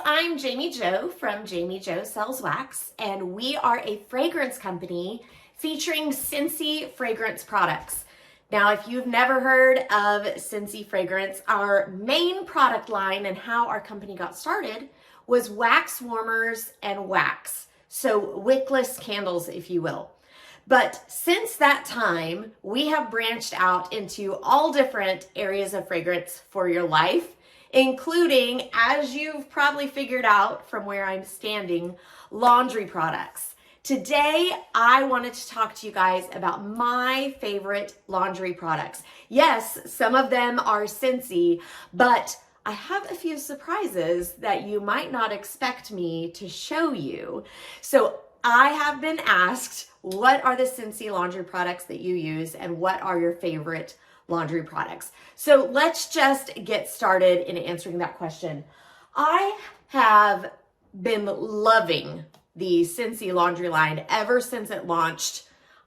I'm Jamie Jo from Jamie Jo Sells Wax, and we are a fragrance company featuring Scentsy fragrance products. Now, if you've never heard of Scentsy fragrance, our main product line and how our company got started was wax warmers and wax. So wickless candles, if you will. But since that time, we have branched out into all different areas of fragrance for your life, including, as you've probably figured out from where I'm standing, laundry products. Today, I wanted to talk to you guys about my favorite laundry products. Yes, some of them are Scentsy, but I have a few surprises that you might not expect me to show you. So I have been asked, what are the Scentsy laundry products that you use and what are your favorite laundry products? So let's just get started in answering that question. I have been loving the Scentsy laundry line ever since it launched.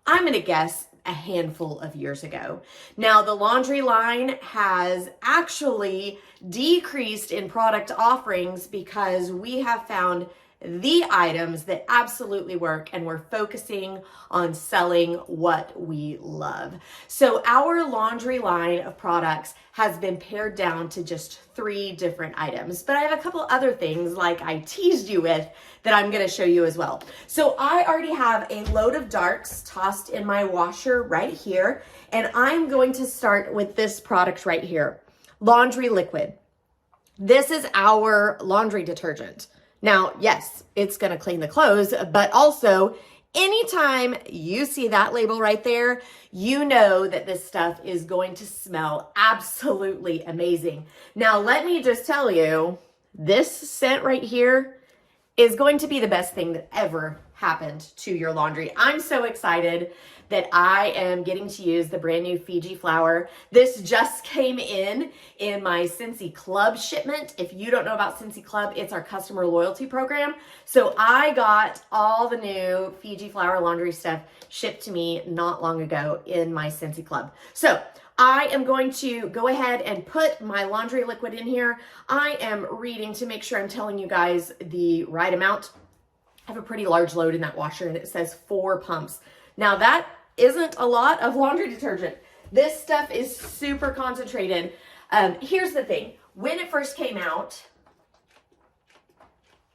I'm gonna guess a handful of years ago. Now, the laundry line has actually decreased in product offerings because we have found the items that absolutely work, and we're focusing on selling what we love. So our laundry line of products has been pared down to just 3 different items, but I have a couple other things like I teased you with that I'm going to show you as well. So I already have a load of darks tossed in my washer right here, and I'm going to start with this product right here, laundry liquid. This is our laundry detergent. Now, yes, it's going to clean the clothes, but also anytime you see that label right there, you know that this stuff is going to smell absolutely amazing. Now, let me just tell you, this scent right here is going to be the best thing that ever happened to your laundry. I'm so excited that I am getting to use the brand new Fiji flower. This just came in my Scentsy Club shipment. If you don't know about Scentsy Club, it's our customer loyalty program. So I got all the new Fiji flower laundry stuff shipped to me not long ago in my Scentsy Club. So I am going to go ahead and put my laundry liquid in here. I am reading to make sure I'm telling you guys the right amount. I have a pretty large load in that washer and it says 4 pumps. Now that isn't a lot of laundry detergent. This stuff is super concentrated. Here's the thing. When it first came out,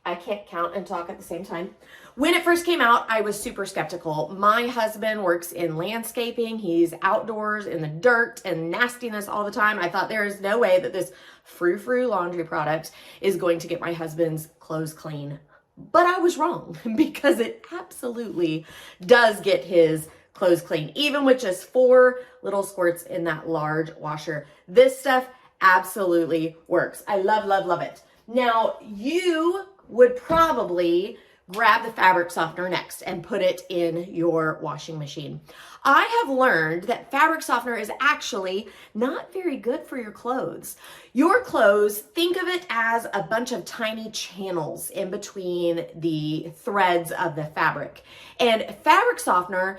I can't count and talk at the same time. When it first came out, I was super skeptical. My husband works in landscaping. He's outdoors in the dirt and nastiness all the time. I thought there is no way that this frou-frou laundry product is going to get my husband's clothes clean. But I was wrong because it absolutely does get his clothes clean, even with just 4 little squirts in that large washer. This stuff absolutely works. I love, love, love it. Now, you would probably grab the fabric softener next and put it in your washing machine. I have learned that fabric softener is actually not very good for your clothes. Your clothes, think of it as a bunch of tiny channels in between the threads of the fabric. And fabric softener,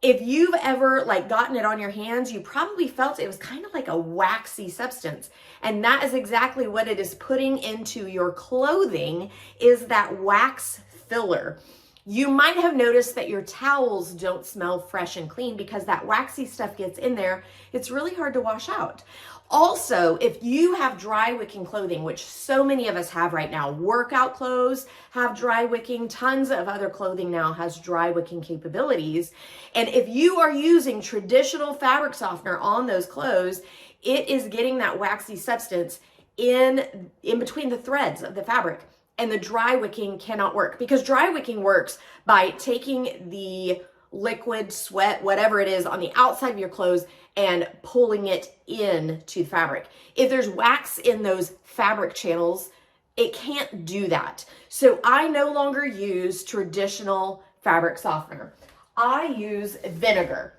if you've ever gotten it on your hands, you probably felt it was kind of like a waxy substance. And that is exactly what it is putting into your clothing, is that wax filler. You might have noticed that your towels don't smell fresh and clean because that waxy stuff gets in there. It's really hard to wash out. Also, if you have dry wicking clothing, which so many of us have right now, workout clothes have dry wicking, tons of other clothing now has dry wicking capabilities. And if you are using traditional fabric softener on those clothes, it is getting that waxy substance in between the threads of the fabric. And the dry wicking cannot work, because dry wicking works by taking the liquid, sweat, whatever it is on the outside of your clothes and pulling it into the fabric. If there's wax in those fabric channels, it can't do that. So I no longer use traditional fabric softener. I use vinegar.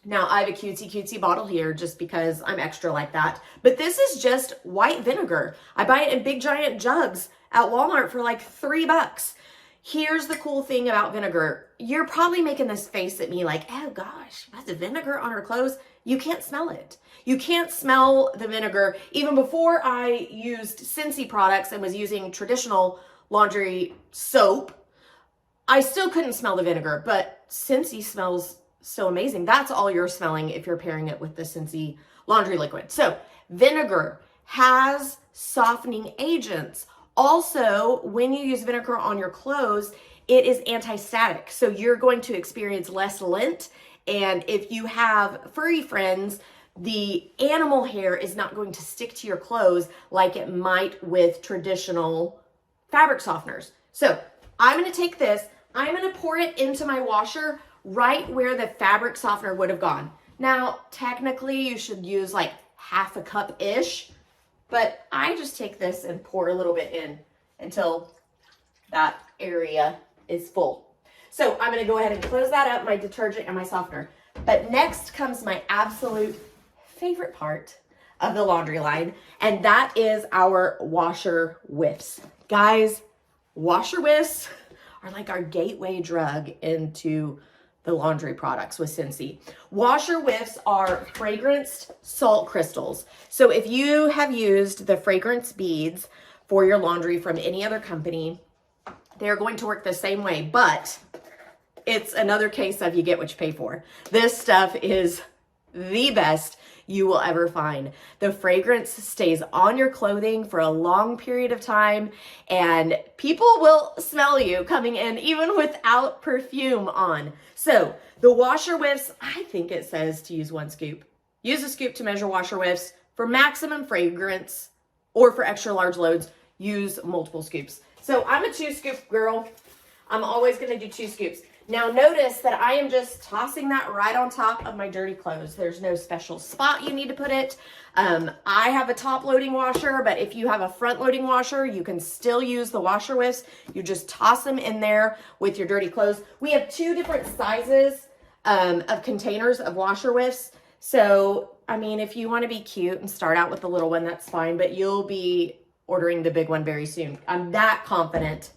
Now I have a cutesy bottle here just because I'm extra like that, but this is just white vinegar. I buy it in big giant jugs at Walmart for like $3. Here's the cool thing about vinegar. You're probably making this face at me like, oh gosh, that's vinegar on her clothes. You can't smell it. You can't smell the vinegar. Even before I used Scentsy products and was using traditional laundry soap, I still couldn't smell the vinegar, but Scentsy smells so amazing. That's all you're smelling if you're pairing it with the Scentsy laundry liquid. So vinegar has softening agents. Also, when you use vinegar on your clothes, it is anti-static. So you're going to experience less lint. And if you have furry friends, the animal hair is not going to stick to your clothes like it might with traditional fabric softeners. So I'm going to take this, I'm going to pour it into my washer right where the fabric softener would have gone. Now, technically you should use like half a cup-ish, but I just take this and pour a little bit in until that area is full. So I'm going to go ahead and close that up, my detergent and my softener. But next comes my absolute favorite part of the laundry line, and that is our washer whiffs. Guys, washer whiffs are like our gateway drug into the laundry products with Scentsy. Washer whiffs are fragranced salt crystals. So if you have used the fragrance beads for your laundry from any other company, they're going to work the same way, but it's another case of you get what you pay for. This stuff is the best you will ever find. The fragrance stays on your clothing for a long period of time, and people will smell you coming in even without perfume on. So the washer whiffs, I think it says to use 1 scoop. Use a scoop to measure washer whiffs. For maximum fragrance or for extra large loads, use multiple scoops. So I'm a 2 scoop girl. I'm always gonna do 2 scoops. Now notice that I am just tossing that right on top of my dirty clothes. There's no special spot you need to put it. I have a top loading washer, but if you have a front loading washer, you can still use the washer whiffs. You just toss them in there with your dirty clothes. We have 2 different sizes of containers of washer whiffs. So, I mean, if you want to be cute and start out with the little one, that's fine, but you'll be ordering the big one very soon. I'm that confident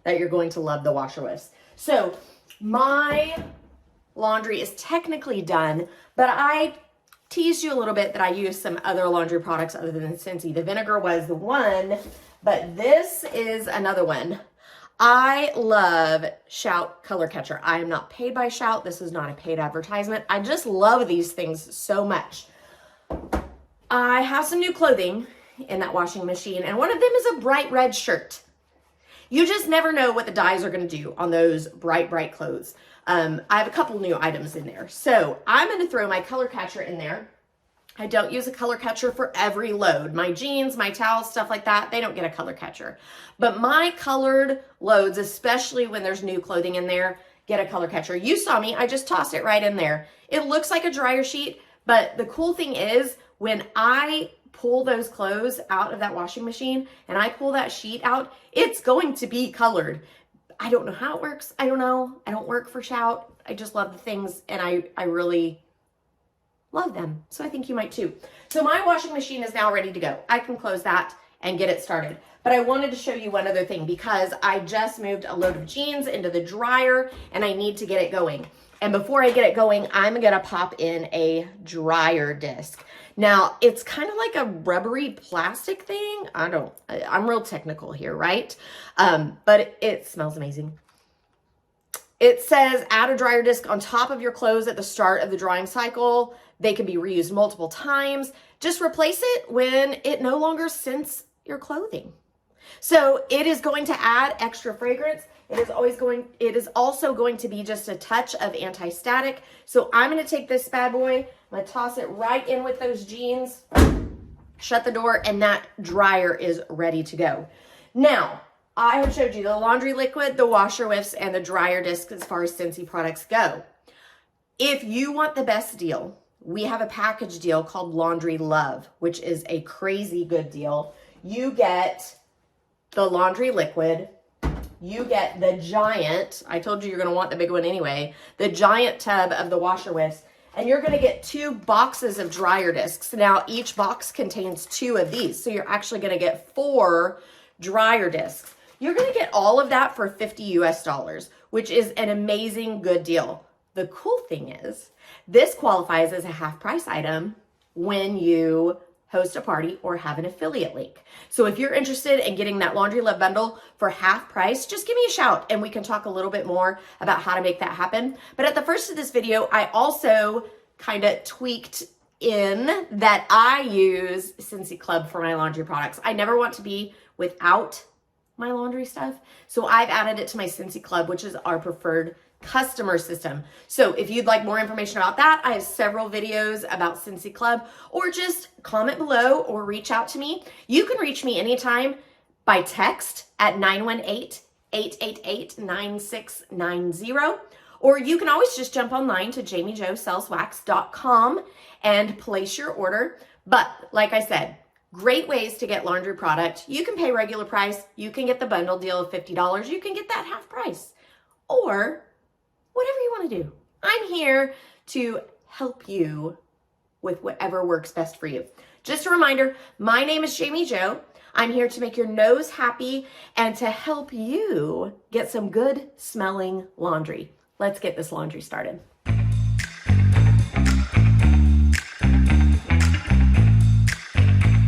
that you're going to love the washer whiffs. So my laundry is technically done, but I teased you a little bit that I used some other laundry products other than Scentsy. The vinegar was the one, but this is another one. I love Shout Color Catcher. I am not paid by Shout. This is not a paid advertisement. I just love these things so much. I have some new clothing in that washing machine, and one of them is a bright red shirt. You just never know what the dyes are going to do on those bright, bright clothes. I have a couple new items in there. So I'm going to throw my color catcher in there. I don't use a color catcher for every load. My jeans, my towels, stuff like that, they don't get a color catcher. But my colored loads, especially when there's new clothing in there, get a color catcher. You saw me, I just tossed it right in there. It looks like a dryer sheet, but the cool thing is when I pull those clothes out of that washing machine and I pull that sheet out, it's going to be colored. I don't know how it works. I don't know. I don't work for Shout. I just love the things, and I really love them. So I think you might too. So my washing machine is now ready to go. I can close that and get it started. But I wanted to show you one other thing because I just moved a load of jeans into the dryer and I need to get it going. And before I get it going, I'm gonna pop in a dryer disc. Now, it's kind of like a rubbery plastic thing. I'm real technical here, right? But it smells amazing. It says add a dryer disc on top of your clothes at the start of the drying cycle. They can be reused multiple times. Just replace it when it no longer scents your clothing. So it is going to add extra fragrance. It is also going to be just a touch of anti-static. So I'm going to take this bad boy, I'm going to toss it right in with those jeans, shut the door, and that dryer is ready to go. Now, I have showed you the laundry liquid, the washer whiffs, and the dryer disc as far as Scentsy products go. If you want the best deal, we have a package deal called Laundry Love, which is a crazy good deal. You get the laundry liquid, you get the giant, I told you you're going to want the big one anyway, the giant tub of the washer whiffs, and you're going to get 2 boxes of dryer discs. Now, each box contains 2 of these, so you're actually going to get 4 dryer discs. You're gonna get all of that for $50 US, which is an amazing good deal. The cool thing is, this qualifies as a half price item when you host a party or have an affiliate link. So if you're interested in getting that Laundry Love bundle for half price, just give me a shout and we can talk a little bit more about how to make that happen. But at the first of this video, I also kind of tweaked in that I use Scentsy Club for my laundry products. I never want to be without my laundry stuff. So I've added it to my Scentsy Club, which is our preferred customer system. So if you'd like more information about that, I have several videos about Scentsy Club, or just comment below or reach out to me. You can reach me anytime by text at 918-888-9690, or you can always just jump online to JamiJoSellsWax.com and place your order. But like I said, great ways to get laundry product. You can pay regular price. You can get the bundle deal of $50. You can get that half price, or whatever you want to do. I'm here to help you with whatever works best for you. Just a reminder, my name is Jami Jo. I'm here to make your nose happy and to help you get some good smelling laundry. Let's get this laundry started.